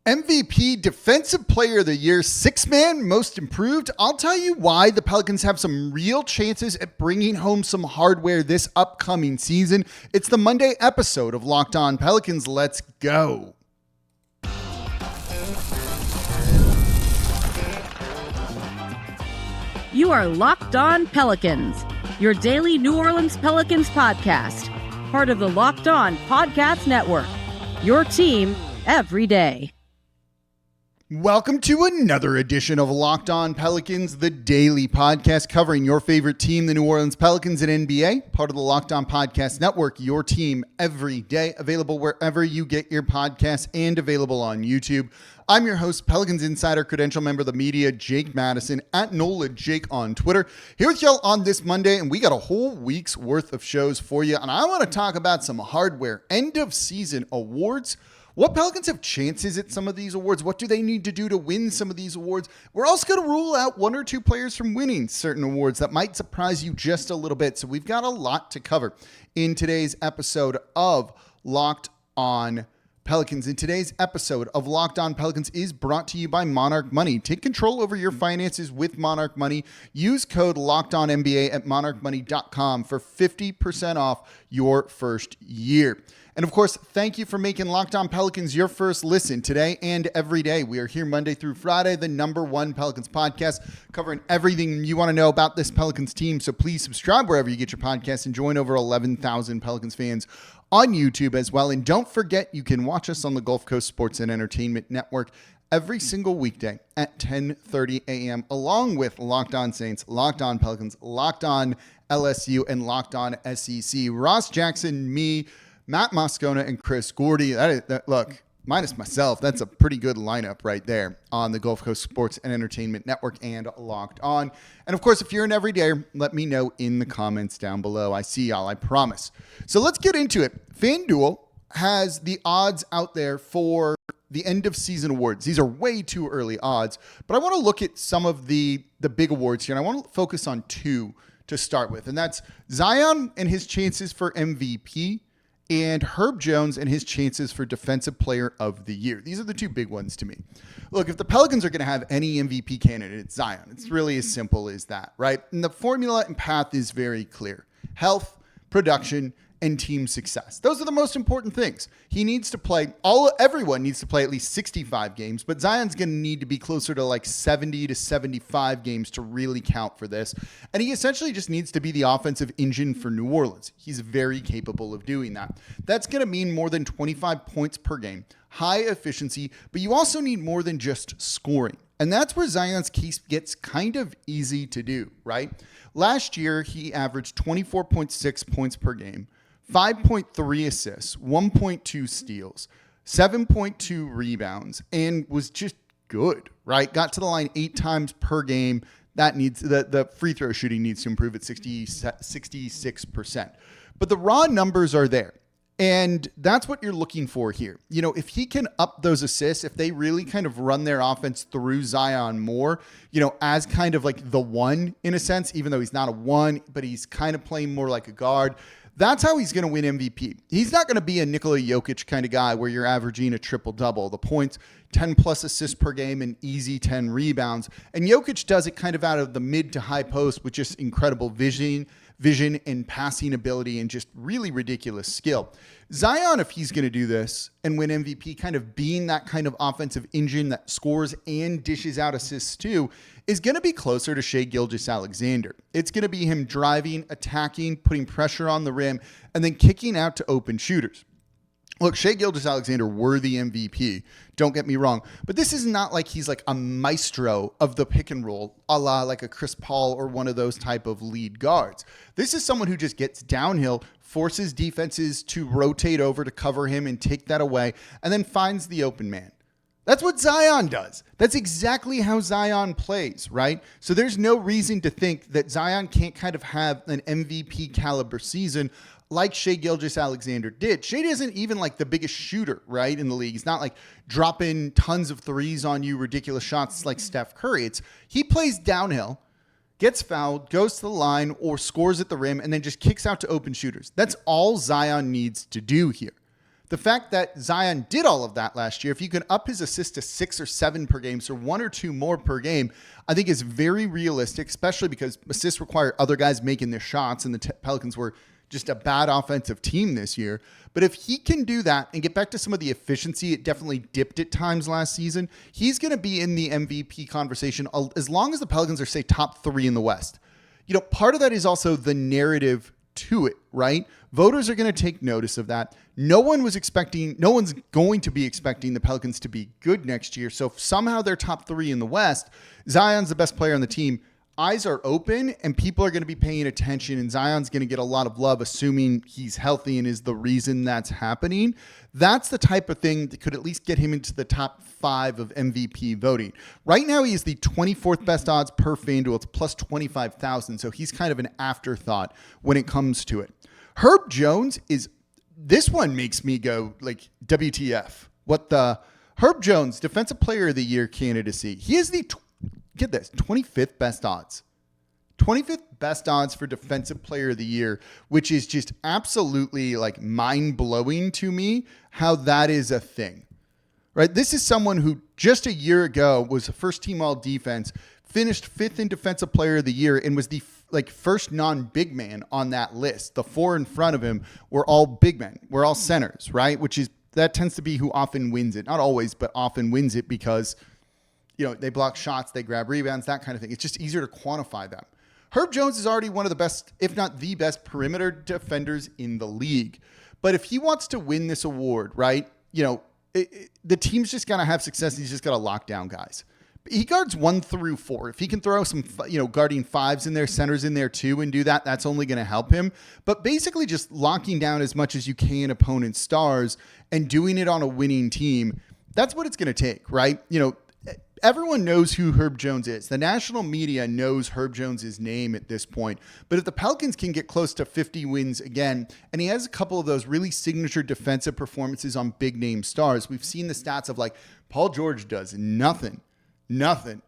MVP, Defensive Player of the Year, Six-Man, Most Improved. I'll tell you why the Pelicans have some real chances at bringing home some hardware this upcoming season. It's the Monday episode of Locked On Pelicans. Let's go. You are Locked On Pelicans, your daily New Orleans Pelicans podcast, part of the Locked On Podcast Network, your team every day. Welcome to another edition of Locked On Pelicans, the daily podcast covering your favorite team, the New Orleans Pelicans and NBA, part of the Locked On Podcast Network, your team every day, available wherever you get your podcasts and available on YouTube. I'm your host, Pelicans Insider Credential member of the media, Jake Madison, at NOLA Jake on Twitter. Here with y'all on this Monday, and we got a whole week's worth of shows for you, and I want to talk about some hardware end-of-season awards. What Pelicans have chances at some of these awards? What do they need to do to win some of these awards? We're also going to rule out one or two players from winning certain awards that might surprise you just a little bit. So we've got a lot to cover in today's episode of Locked On Pelicans. In today's episode of Locked On Pelicans is brought to you by Monarch Money. Take control over your finances with Monarch Money. Use code LOCKEDONNBA at monarchmoney.com for 50% off your first year. And of course, thank you for making Locked On Pelicans your first listen today and every day. We are here Monday through Friday, the #1 Pelicans podcast, covering everything you want to know about this Pelicans team. So please subscribe wherever you get your podcasts and join over 11,000 Pelicans fans on YouTube as well. And don't forget, you can watch us on the Gulf Coast Sports and Entertainment Network every single weekday at 10:30 a.m., along with Locked On Saints, Locked On Pelicans, Locked On LSU, and Locked On SEC. Ross Jackson, me, Matt Moscona, and Chris Gordy. Look, minus myself, that's a pretty good lineup right there on the Gulf Coast Sports and Entertainment Network and Locked On. And of course, if you're an everydayer, let me know in the comments down below. I see y'all, I promise. So let's get into it. FanDuel has the odds out there for the end of season awards. These are way too early odds, but I want to look at some of the big awards here, and I want to focus on two to start with, and that's Zion and his chances for MVP, and Herb Jones and his chances for Defensive Player of the Year. These are the two big ones to me. Look, if the Pelicans are going to have any MVP candidate, it's Zion. It's really as simple as that, right? And the formula and path is very clear. Health, production, and team success. Those are the most important things. He needs to play, everyone needs to play at least 65 games, but Zion's going to need to be closer to like 70 to 75 games to really count for this. And he essentially just needs to be the offensive engine for New Orleans. He's very capable of doing that. That's going to mean more than 25 points per game, high efficiency, but you also need more than just scoring. And that's where Zion's case gets kind of easy to do, right? Last year, he averaged 24.6 points per game, 5.3 assists, 1.2 steals, 7.2 rebounds, and was just good, right? Got to the line 8 times per game. That needs the free throw shooting needs to improve at 66%. But the raw numbers are there. And that's what you're looking for here. You know, if he can up those assists, if they really kind of run their offense through Zion more, you know, as kind of like the one in a sense, even though he's not a one, but he's kind of playing more like a guard. That's how he's going to win MVP. He's not going to be a Nikola Jokic kind of guy where you're averaging a triple-double. The points, 10-plus assists per game and easy 10 rebounds. And Jokic does it kind of out of the mid to high post with just incredible vision and passing ability and just really ridiculous skill. Zion, if he's going to do this and win MVP, kind of being that kind of offensive engine that scores and dishes out assists too, is going to be closer to Shai Gilgeous-Alexander. It's going to be him driving, attacking, putting pressure on the rim, and then kicking out to open shooters. Look, Shai Gilgeous-Alexander, worthy MVP, don't get me wrong, but this is not like he's like a maestro of the pick and roll, a la like a Chris Paul or one of those type of lead guards. This is someone who just gets downhill, forces defenses to rotate over to cover him and take that away, and then finds the open man. That's what Zion does. That's exactly how Zion plays, right? So there's no reason to think that Zion can't kind of have an MVP caliber season like Shai Gilgeous-Alexander did. Shai isn't even like the biggest shooter, right, in the league. He's not like dropping tons of threes on you, ridiculous shots like Steph Curry. He plays downhill, gets fouled, goes to the line, or scores at the rim, and then just kicks out to open shooters. That's all Zion needs to do here. The fact that Zion did all of that last year, if you can up his assist to 6 or 7 per game, so 1 or 2 more per game, I think is very realistic, especially because assists require other guys making their shots, and the Pelicans were just a bad offensive team this year. But if he can do that and get back to some of the efficiency, it definitely dipped at times last season, he's going to be in the MVP conversation as long as the Pelicans are, say, top 3 in the West. Part of that is also the narrative to it, right? Voters are going to take notice of that. No one's going to be expecting the Pelicans to be good next year. So if somehow they're top 3 in the West, Zion's the best player on the team, eyes are open and people are going to be paying attention, and Zion's going to get a lot of love, assuming he's healthy and is the reason that's happening. That's the type of thing that could at least get him into the top 5 of MVP voting. Right now, he is the 24th best odds per FanDuel. It's plus 25,000. So he's kind of an afterthought when it comes to it. Herb Jones this one makes me go like, WTF. What the? Herb Jones, Defensive Player of the Year candidacy. He is the get this, 25th best odds. 25th best odds for Defensive Player of the Year, which is just absolutely like mind-blowing to me how that is a thing, right? This is someone who just a year ago was a first-team all-defense, finished 5th in Defensive Player of the Year, and was the first non-big man on that list. The 4 in front of him were all big men. We're all centers, right? That tends to be who often wins it. Not always, but often wins it because they block shots, they grab rebounds, that kind of thing. It's just easier to quantify them. Herb Jones is already one of the best, if not the best, perimeter defenders in the league. But if he wants to win this award, right, the team's just going to have success. He's just got to lock down guys. He guards 1 through 4. If he can throw some, guarding 5s in there, centers in there too, and do that, that's only going to help him. But basically just locking down as much as you can opponent stars and doing it on a winning team, that's what it's going to take, right? Everyone knows who Herb Jones is. The national media knows Herb Jones' name at this point. But if the Pelicans can get close to 50 wins again, and he has a couple of those really signature defensive performances on big name stars, we've seen the stats of Paul George does nothing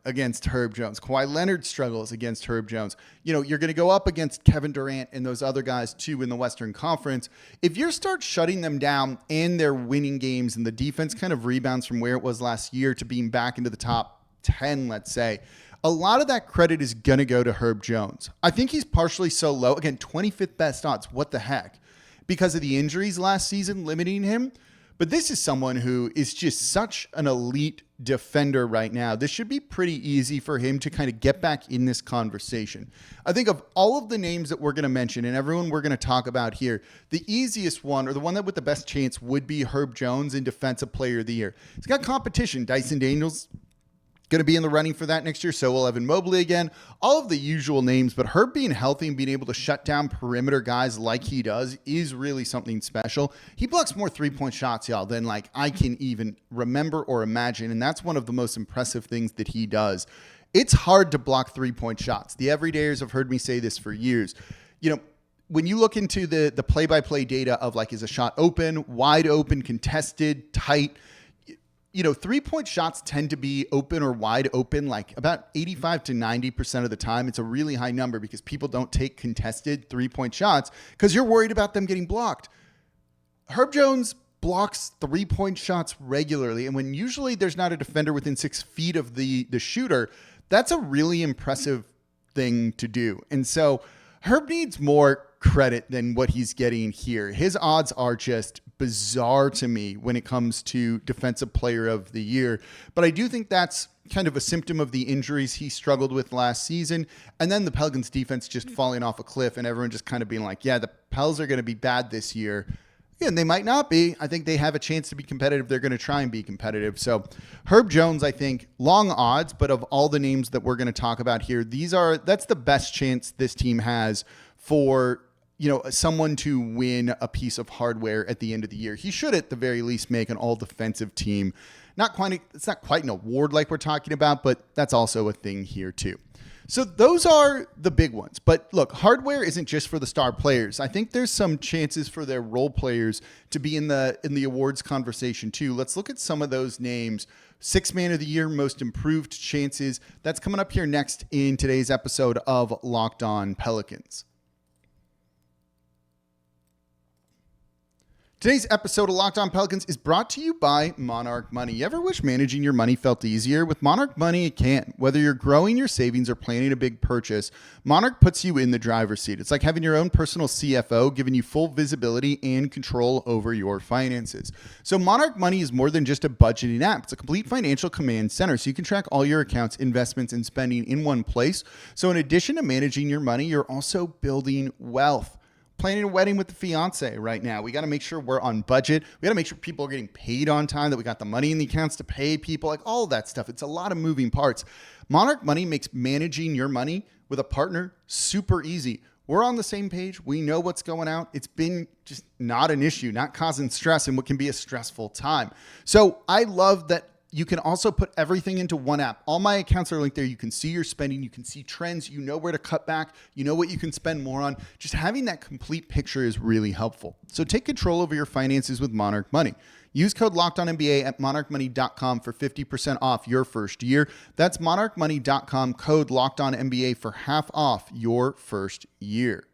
against Herb Jones. Kawhi Leonard struggles against Herb Jones. You're going to go up against Kevin Durant and those other guys too in the Western Conference. If you start shutting them down and they're winning games and the defense kind of rebounds from where it was last year to being back into the top 10, let's say, a lot of that credit is going to go to Herb Jones. I think he's partially so low. Again, 25th best odds. What the heck? Because of the injuries last season limiting him. But this is someone who is just such an elite defender right now. This should be pretty easy for him to kind of get back in this conversation. I think of all of the names that we're going to mention and everyone we're going to talk about here, the easiest one, or the one that with the best chance, would be Herb Jones in Defensive Player of the Year. He's got competition. Dyson Daniels going to be in the running for that next year. So will Evan Mobley again. All of the usual names, but Herb being healthy and being able to shut down perimeter guys like he does is really something special. He blocks more 3-point shots, y'all, than I can even remember or imagine. And that's one of the most impressive things that he does. It's hard to block 3-point shots. The everydayers have heard me say this for years. When you look into the play-by-play data of is a shot open, wide open, contested, tight, 3-point shots tend to be open or wide open about 85 to 90% of the time. It's a really high number because people don't take contested 3-point shots because you're worried about them getting blocked. Herb Jones blocks 3-point shots regularly, and when usually there's not a defender within 6 feet of the shooter, that's a really impressive thing to do. And so Herb needs more credit than what he's getting here. His odds are just bizarre to me when it comes to Defensive Player of the Year. But I do think that's kind of a symptom of the injuries he struggled with last season. And then the Pelicans defense just falling off a cliff and everyone just kind of being yeah, the Pels are going to be bad this year. Again, they might not be. I think they have a chance to be competitive. They're going to try and be competitive. So Herb Jones, I think, long odds, but of all the names that we're going to talk about here, that's the best chance this team has for someone to win a piece of hardware at the end of the year. He should at the very least make an all-defensive team. It's not quite an award like we're talking about, but that's also a thing here too. So those are the big ones. But look, hardware isn't just for the star players. I think there's some chances for their role players to be in the awards conversation too. Let's look at some of those names. 6th Man of the Year, most improved chances. That's coming up here next in today's episode of Locked On Pelicans. Today's episode of Locked On Pelicans is brought to you by Monarch Money. You ever wish managing your money felt easier? With Monarch Money, it can. Whether you're growing your savings or planning a big purchase, Monarch puts you in the driver's seat. It's like having your own personal CFO, giving you full visibility and control over your finances. So Monarch Money is more than just a budgeting app. It's a complete financial command center, so you can track all your accounts, investments, and spending in one place. So in addition to managing your money, you're also building wealth. Planning a wedding with the fiance right now. We got to make sure we're on budget. We got to make sure people are getting paid on time, that we got the money in the accounts to pay people, like all of that stuff. It's a lot of moving parts. Monarch Money makes managing your money with a partner super easy. We're on the same page. We know what's going out. It's been just not an issue, not causing stress in what can be a stressful time. So I love that you can also put everything into one app. All my accounts are linked there. You can see your spending. You can see trends. You know where to cut back. You know what you can spend more on. Just having that complete picture is really helpful. So take control over your finances with Monarch Money. Use code LOCKEDONNBA at monarchmoney.com for 50% off your first year. That's monarchmoney.com, code LOCKEDONNBA for half off your first year.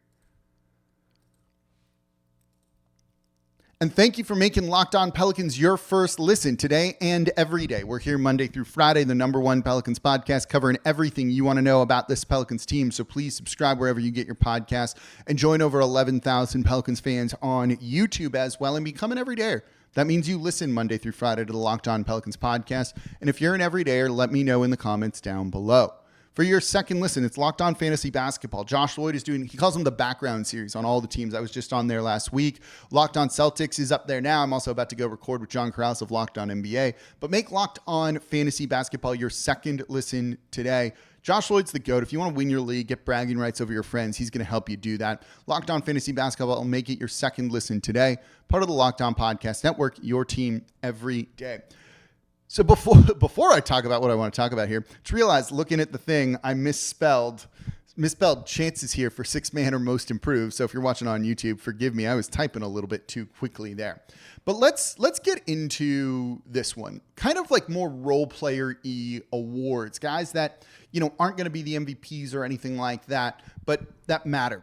And thank you for making Locked On Pelicans your first listen today and every day. We're here Monday through Friday, the #1 Pelicans podcast, covering everything you want to know about this Pelicans team. So please subscribe wherever you get your podcasts and join over 11,000 Pelicans fans on YouTube as well and become an everydayer. That means you listen Monday through Friday to the Locked On Pelicans podcast. And if you're an everydayer, let me know in the comments down below. For your second listen, it's Locked On Fantasy Basketball. Josh Lloyd is doing, he calls them the background series on all the teams. I was just on there last week. Locked On Celtics is up there now. I'm also about to go record with John Krause of Locked On NBA. But make Locked On Fantasy Basketball your second listen today. Josh Lloyd's the GOAT. If you want to win your league, get bragging rights over your friends, he's going to help you do that. Locked On Fantasy Basketball will make it your second listen today. Part of the Locked On Podcast Network, your team every day. So before I talk about what I want to talk about here, just realized looking at the thing, I misspelled chances here for sixth man or most improved. So if you're watching on YouTube, forgive me. I was typing a little bit too quickly there. But let's get into this one. Kind of like more role player-y awards, guys that, aren't going to be the MVPs or anything like that, but that matter.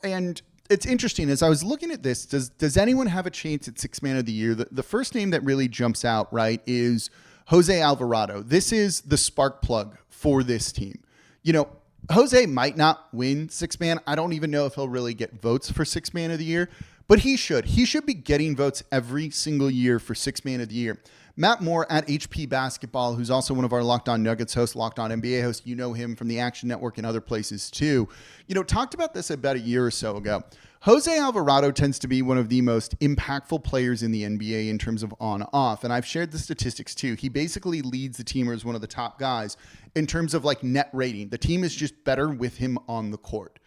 And it's interesting, as I was looking at this, does anyone have a chance at sixth man of the year? The first name that really jumps out, right, is Jose Alvarado. This is the spark plug for this team. Jose might not win sixth man. I don't even know if he'll really get votes for sixth man of the year, but he should. He should be getting votes every single year for sixth man of the year. Matt Moore at HP Basketball, who's also one of our Locked On Nuggets hosts, Locked On NBA hosts, you know him from the Action Network and other places too, talked about this about a year or so ago. Jose Alvarado tends to be one of the most impactful players in the NBA in terms of on-off, and I've shared the statistics too. He basically leads the team, or is one of the top guys in terms of like net rating. The team is just better with him on the court.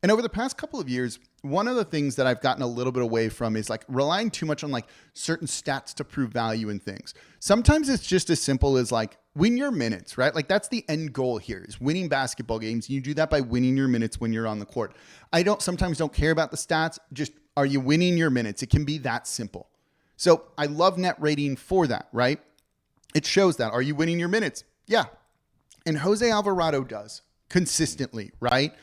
And over the past couple of years, one of the things that I've gotten a little bit away from is like relying too much on like certain stats to prove value in things. Sometimes it's just as simple as like win your minutes, right? Like that's the end goal here, is winning basketball games. You do that by winning your minutes when you're on the court. I sometimes don't care about the stats. Just, are you winning your minutes? It can be that simple. So I love net rating for that, right? It shows that. Are you winning your minutes? Yeah. And Jose Alvarado does consistently, right?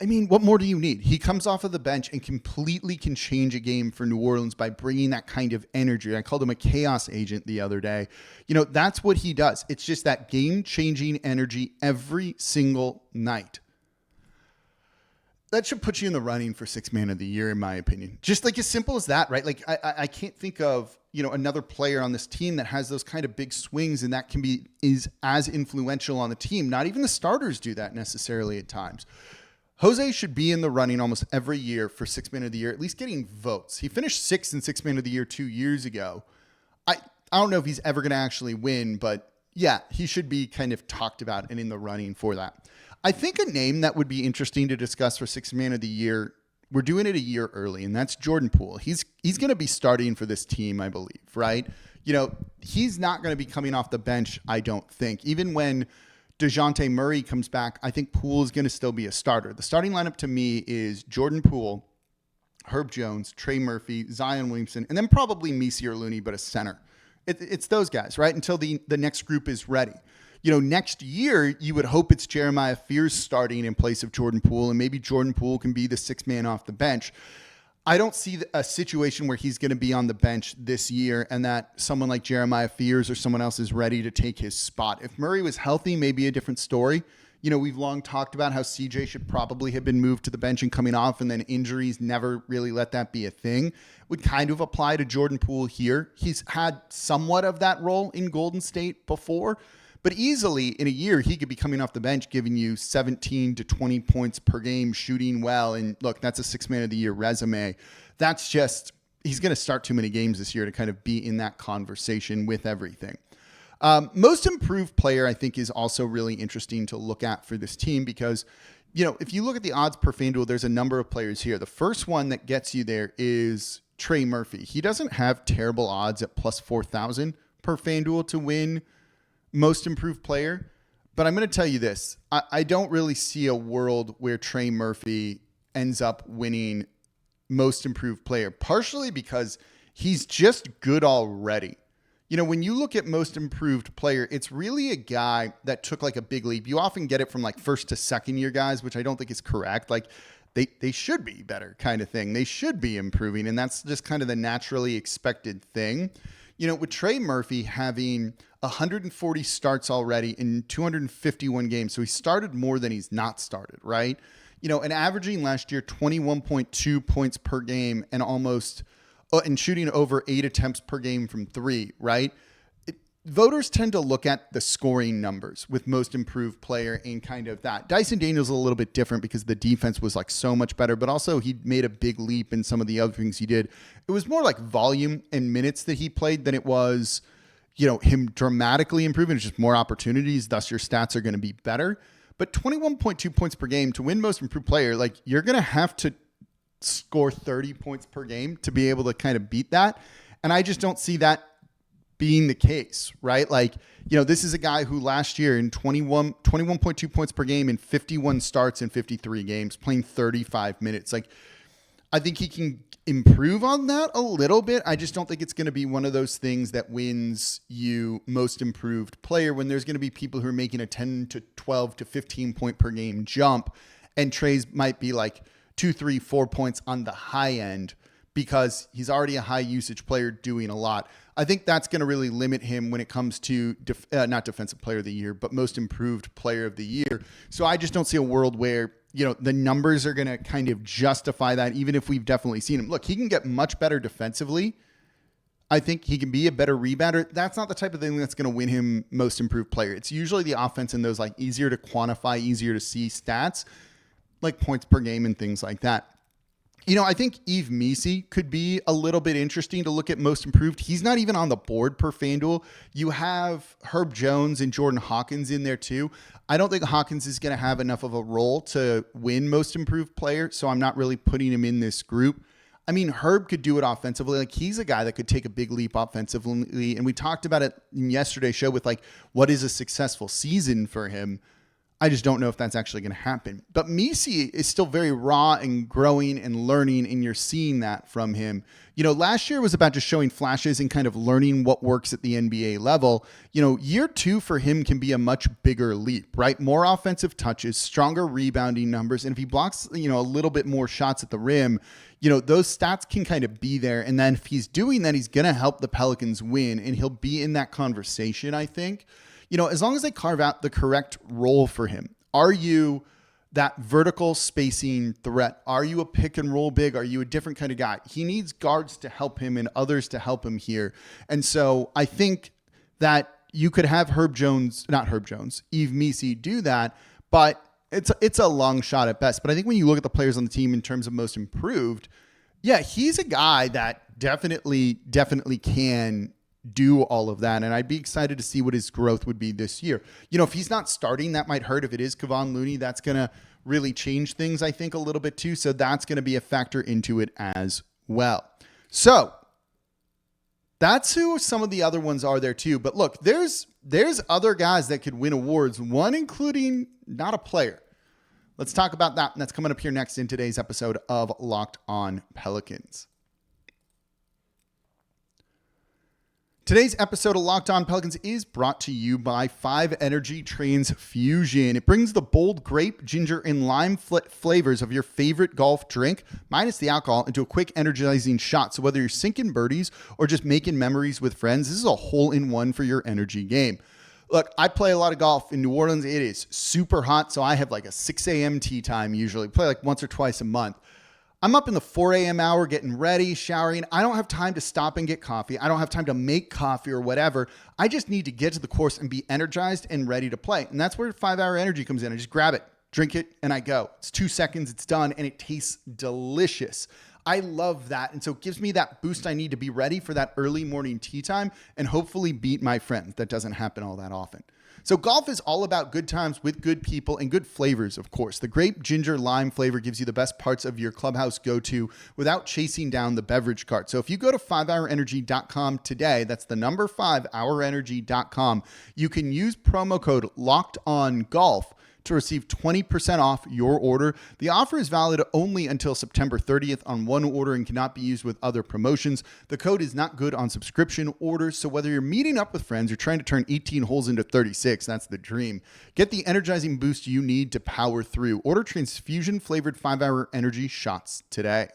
I mean, what more do you need? He comes off of the bench and completely can change a game for New Orleans by bringing that kind of energy. I called him a chaos agent the other day. That's what he does. It's just that game-changing energy every single night. That should put you in the running for sixth man of the year, in my opinion. Just like as simple as that, right? Like I can't think of, another player on this team that has those kind of big swings and that is as influential on the team. Not even the starters do that necessarily at times. Jose should be in the running almost every year for sixth man of the year, at least getting votes. He finished sixth in sixth man of the year 2 years ago. I don't know if he's ever going to actually win, but yeah, he should be kind of talked about and in the running for that. I think a name that would be interesting to discuss for sixth man of the year, we're doing it a year early, and that's Jordan Poole. He's going to be starting for this team, I believe, right? He's not going to be coming off the bench, I don't think. Even when DeJounte Murray comes back, I think Poole is going to still be a starter. The starting lineup to me is Jordan Poole, Herb Jones, Trey Murphy, Zion Williamson, and then probably Messier Looney, but a center. It's those guys, right? Until the next group is ready. Next year, you would hope it's Jeremiah Fears starting in place of Jordan Poole, and maybe Jordan Poole can be the sixth man off the bench. I don't see a situation where he's going to be on the bench this year and that someone like Jeremiah Fears or someone else is ready to take his spot. If Murray was healthy, maybe a different story. You know, we've long talked about how CJ should probably have been moved to the bench and coming off, and then injuries never really let that be a thing. Would kind of apply to Jordan Poole here. He's had somewhat of that role in Golden State before, but easily in a year, he could be coming off the bench, giving you 17 to 20 points per game, shooting well. And look, that's a 6 Man of the Year resume. That's just, he's going to start too many games this year to kind of be in that conversation with everything. Most improved player, I think, is also really interesting to look at for this team because, you know, if you look at the odds per FanDuel, there's a number of players here. The first one that gets you there is Trey Murphy. He doesn't have terrible odds at plus 4,000 per FanDuel to win most improved player. But I'm going to tell you this. I don't really see a world where Trey Murphy ends up winning most improved player, partially because he's just good already. You know, when you look at most improved player, it's really a guy that took like a big leap. You often get it from like first to second year guys, which I don't think is correct. Like they should be better kind of thing. They should be improving. And that's just kind of the naturally expected thing. You know, with Trey Murphy having 140 starts already in 251 games. So he started more than he's not started, right? You know, and averaging last year 21.2 points per game and shooting over 8 attempts per game from 3, right? Voters tend to look at the scoring numbers with most improved player and kind of that. Dyson Daniels is a little bit different because the defense was like so much better, but also he made a big leap in some of the other things he did. It was more like volume and minutes that he played than it was, you know, him dramatically improving. It's just more opportunities. Thus your stats are going to be better. But 21.2 points per game to win most improved player, like you're going to have to score 30 points per game to be able to kind of beat that. And I just don't see that being the case, right? Like, you know, this is a guy who last year in 21.2 points per game in 51 starts in 53 games, playing 35 minutes. Like, I think he can improve on that a little bit. I just don't think it's going to be one of those things that wins you most improved player when there's going to be people who are making a 10 to 12 to 15 point per game jump. And Trey's might be like 2, 3, 4 points on the high end because he's already a high usage player doing a lot. I think that's going to really limit him when it comes to not defensive player of the year, but most improved player of the year. So I just don't see a world where, you know, the numbers are going to kind of justify that, even if we've definitely seen him. Look, he can get much better defensively. I think he can be a better rebounder. That's not the type of thing that's going to win him most improved player. It's usually the offense and those like easier to quantify, easier to see stats, like points per game and things like that. You know, I think Yves Missi could be a little bit interesting to look at most improved. He's not even on the board per FanDuel. You have Herb Jones and Jordan Hawkins in there too. I don't think Hawkins is going to have enough of a role to win most improved player, so I'm not really putting him in this group. I mean, Herb could do it offensively. Like, he's a guy that could take a big leap offensively, and we talked about it in yesterday's show with like, what is a successful season for him? I just don't know if that's actually going to happen. But Missi is still very raw and growing and learning, and you're seeing that from him. You know, last year was about just showing flashes and kind of learning what works at the NBA level. You know, year 2 for him can be a much bigger leap, right? More offensive touches, stronger rebounding numbers. And if he blocks, you know, a little bit more shots at the rim, you know, those stats can kind of be there. And then if he's doing that, he's going to help the Pelicans win, and he'll be in that conversation, I think. You know, as long as they carve out the correct role for him. Are you that vertical spacing threat? Are you a pick and roll big? Are you a different kind of guy? He needs guards to help him and others to help him here. And so I think that you could have Yves Missi do that, but it's a long shot at best. But I think when you look at the players on the team in terms of most improved, yeah, he's a guy that definitely can do all of that. And I'd be excited to see what his growth would be this year. You know, if he's not starting, that might hurt. If it is Kevon Looney, that's going to really change things, I think, a little bit too. So that's going to be a factor into it as well. So that's who some of the other ones are there too. But look, there's other guys that could win awards, one including not a player. Let's talk about that. And that's coming up here next in today's episode of Locked On Pelicans. Today's episode of Locked On Pelicans is brought to you by 5 Energy Transfusion. It brings the bold grape, ginger, and lime flavors of your favorite golf drink, minus the alcohol, into a quick, energizing shot. So whether you're sinking birdies or just making memories with friends, this is a hole-in-one for your energy game. Look, I play a lot of golf in New Orleans. It is super hot, so I have like a 6 a.m. tee time usually. Play like once or twice a month. I'm up in the 4 a.m. hour getting ready, showering. I don't have time to stop and get coffee. I don't have time to make coffee or whatever. I just need to get to the course and be energized and ready to play. And that's where 5 Hour Energy comes in. I just grab it, drink it, and I go. It's 2 seconds, it's done, and it tastes delicious. I love that. And so it gives me that boost I need to be ready for that early morning tee time and hopefully beat my friends. That doesn't happen all that often. So golf is all about good times with good people and good flavors, of course. The grape, ginger, lime flavor gives you the best parts of your clubhouse go-to without chasing down the beverage cart. So if you go to 5hourenergy.com today, that's the number 5hourenergy.com, you can use promo code LOCKEDONGOLF to receive 20% off your order. The offer is valid only until September 30th on one order and cannot be used with other promotions. The code is not good on subscription orders, so whether you're meeting up with friends or trying to turn 18 holes into 36, that's the dream. Get the energizing boost you need to power through. Order transfusion-flavored 5 Hour Energy shots today.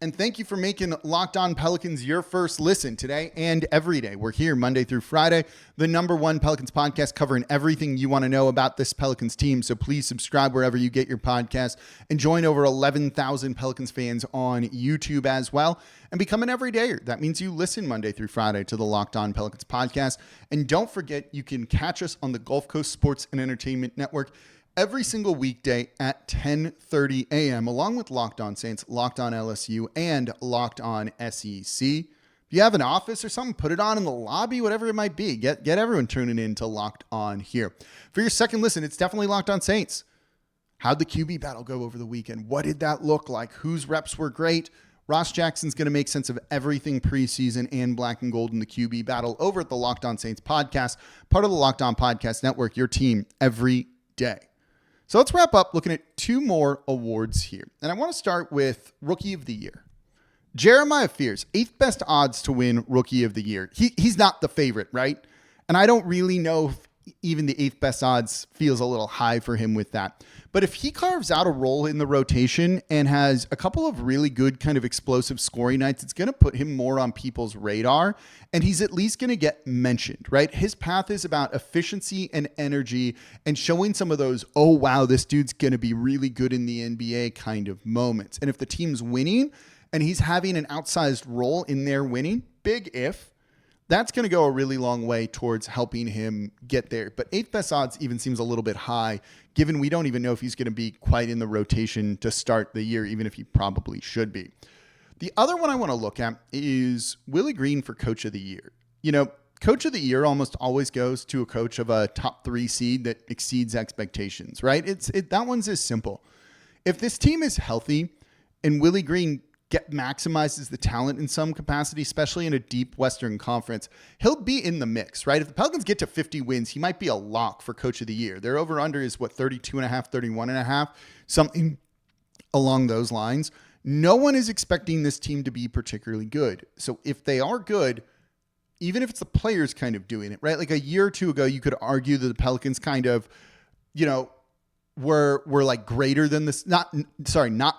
And thank you for making Locked On Pelicans your first listen today and every day. We're here Monday through Friday, the number one Pelicans podcast covering everything you want to know about this Pelicans team. So please subscribe wherever you get your podcast and join over 11,000 Pelicans fans on YouTube as well and become an everydayer. That means you listen Monday through Friday to the Locked On Pelicans podcast. And don't forget, you can catch us on the Gulf Coast Sports and Entertainment Network every single weekday at 10:30 a.m., along with Locked On Saints, Locked On LSU, and Locked On SEC. If you have an office or something, put it on in the lobby, whatever it might be. Get everyone tuning in to Locked On here. For your second listen, it's definitely Locked On Saints. How'd the QB battle go over the weekend? What did that look like? Whose reps were great? Ross Jackson's going to make sense of everything preseason and black and gold in the QB battle over at the Locked On Saints podcast, part of the Locked On Podcast Network, your team every day. So let's wrap up looking at 2 more awards here. And I want to start with Rookie of the Year. Jeremiah Fears, 8th best odds to win Rookie of the Year. He's not the favorite, right? And I don't really know if even the 8th best odds feels a little high for him with that. But if he carves out a role in the rotation and has a couple of really good kind of explosive scoring nights, it's going to put him more on people's radar, and he's at least going to get mentioned, right? His path is about efficiency and energy and showing some of those, oh, wow, this dude's going to be really good in the NBA kind of moments. And if the team's winning and he's having an outsized role in their winning, big if, that's going to go a really long way towards helping him get there. But 8th best odds even seems a little bit high, given we don't even know if he's going to be quite in the rotation to start the year, even if he probably should be. The other one I want to look at is Willie Green for Coach of the Year. You know, Coach of the Year almost always goes to a coach of a top 3 seed that exceeds expectations, right? That one's as simple. If this team is healthy and Willie Green maximizes the talent in some capacity, especially in a deep Western Conference, he'll be in the mix, right? If the Pelicans get to 50 wins, he might be a lock for Coach of the Year. Their over-under is, 32.5, 31.5, something along those lines. No one is expecting this team to be particularly good. So if they are good, even if it's the players kind of doing it, right? Like a year or 2 ago, you could argue that the Pelicans kind of, were like greater than this, not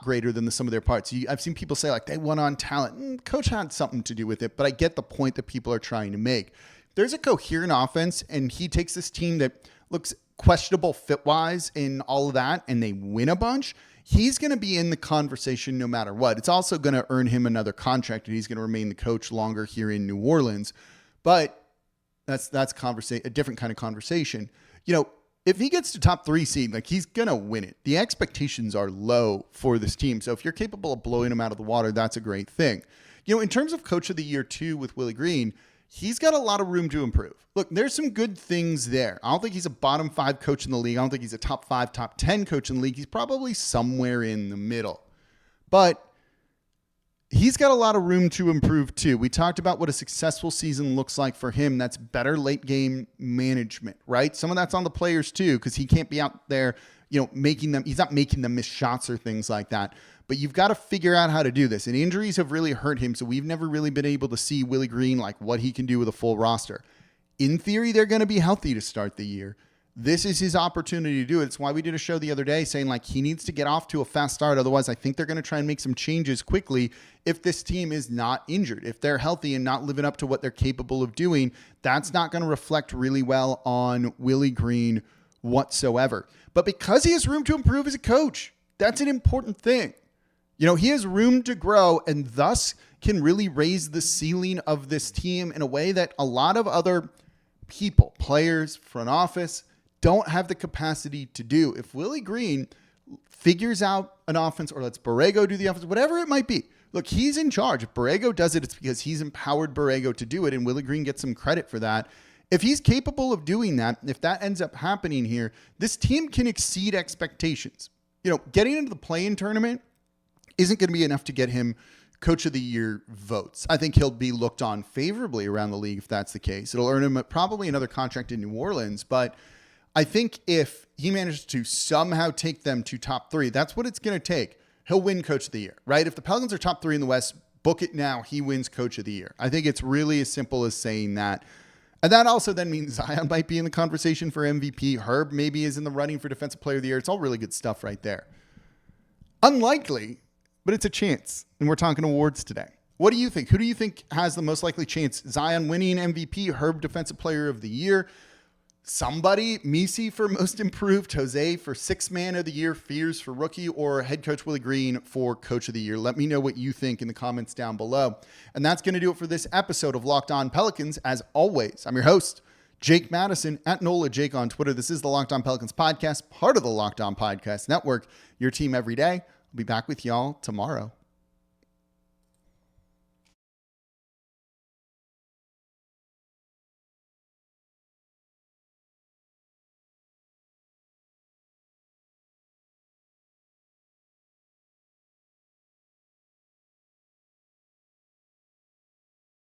greater than the sum of their parts. I've seen people say like they won on talent. Coach had something to do with it, but I get the point that people are trying to make. There's a coherent offense, and he takes this team that looks questionable fit-wise and all of that, and they win a bunch. He's going to be in the conversation no matter what. It's also going to earn him another contract, and he's going to remain the coach longer here in New Orleans. But that's a different kind of conversation. If he gets to top 3 seed, like he's going to win it. The expectations are low for this team. So if you're capable of blowing him out of the water, that's a great thing. In terms of Coach of the Year 2 with Willie Green, he's got a lot of room to improve. Look, there's some good things there. I don't think he's a bottom 5 coach in the league. I don't think he's a top 5, top 10 coach in the league. He's probably somewhere in the middle. But he's got a lot of room to improve too. We talked about what a successful season looks like for him. That's better late game management, right? Some of that's on the players too, because he can't be out there, he's not making them miss shots or things like that. but you've got to figure out how to do this. And injuries have really hurt him, so we've never really been able to see Willie Green, like what he can do with a full roster. In theory, they're going to be healthy to start the year. This is his opportunity to do it. It's why we did a show the other day saying like he needs to get off to a fast start. Otherwise, I think they're going to try and make some changes quickly if this team is not injured. If they're healthy and not living up to what they're capable of doing, that's not going to reflect really well on Willie Green whatsoever. But because he has room to improve as a coach, that's an important thing. You know, he has room to grow and thus can really raise the ceiling of this team in a way that a lot of other people, players, front office, don't have the capacity to do. If Willie Green figures out an offense or lets Borrego do the offense, whatever it might be. Look, he's in charge. If Borrego does it, it's because he's empowered Borrego to do it, and Willie Green gets some credit for that. If he's capable of doing that, if that ends up happening here, this team can exceed expectations. You know, getting into the play-in tournament isn't going to be enough to get him Coach of the Year votes. I think he'll be looked on favorably around the league if that's the case. It'll earn him probably another contract in New Orleans, but I think if he manages to somehow take them to top 3, that's what it's going to take. He'll win Coach of the Year, right? If the Pelicans are top 3 in the West, book it now. He wins Coach of the Year. I think it's really as simple as saying that. And that also then means Zion might be in the conversation for MVP. Herb maybe is in the running for Defensive Player of the Year. It's all really good stuff right there. Unlikely, but it's a chance. And we're talking awards today. What do you think? Who do you think has the most likely chance? Zion winning MVP, Herb Defensive Player of the Year, somebody, Misi for Most Improved, Jose for Sixth Man of the Year, Fears for Rookie, or Head Coach Willie Green for Coach of the Year? Let me know what you think in the comments down below. And that's going to do it for this episode of Locked On Pelicans. As always, I'm your host, Jake Madison, at NOLA Jake on Twitter. This is the Locked On Pelicans podcast, part of the Locked On Podcast Network, your team every day. I'll be back with y'all tomorrow.